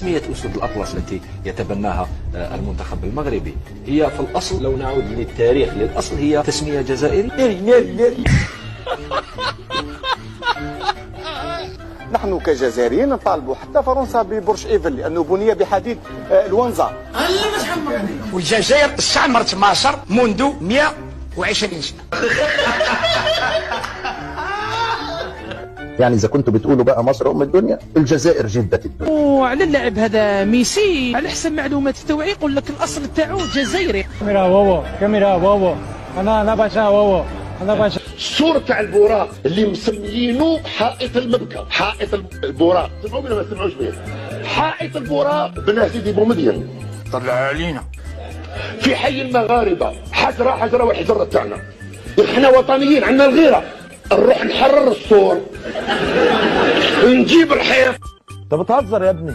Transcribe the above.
تسمية أسود الأطلس التي يتبناها المنتخب المغربي هي في الأصل، لو نعود للتاريخ للأصل، هي تسمية جزائري. ناري. نحن كجزائريين نطالبوا حتى فرنسا ببرج ايفل لانه بني بحديد الونزا. والجزائر استعمرت مصر منذ 120 سنة. يعني إذا كنتوا بتقولوا بقى مصر أم الدنيا، الجزائر جدة الدنيا. وعلى اللاعب هذا ميسي على حسب معلومات التوعية يقول لك الأصل تاعو جزائري. كاميرا واو أنا باشا واو أنا باشا. الصورة تاع البوراق اللي مسميينه حائط المبكى، حائط البوراق، سمعوا ولا ما سمعوش به؟ حائط البوراق بن سيدي بومدين طلع علينا في حي المغاربة، حجرة والحجرة تاعنا. احنا وطنيين عندنا الغيرة، نروح نحرر السور نجيب الحيط. أنت بتهزر يا ابني.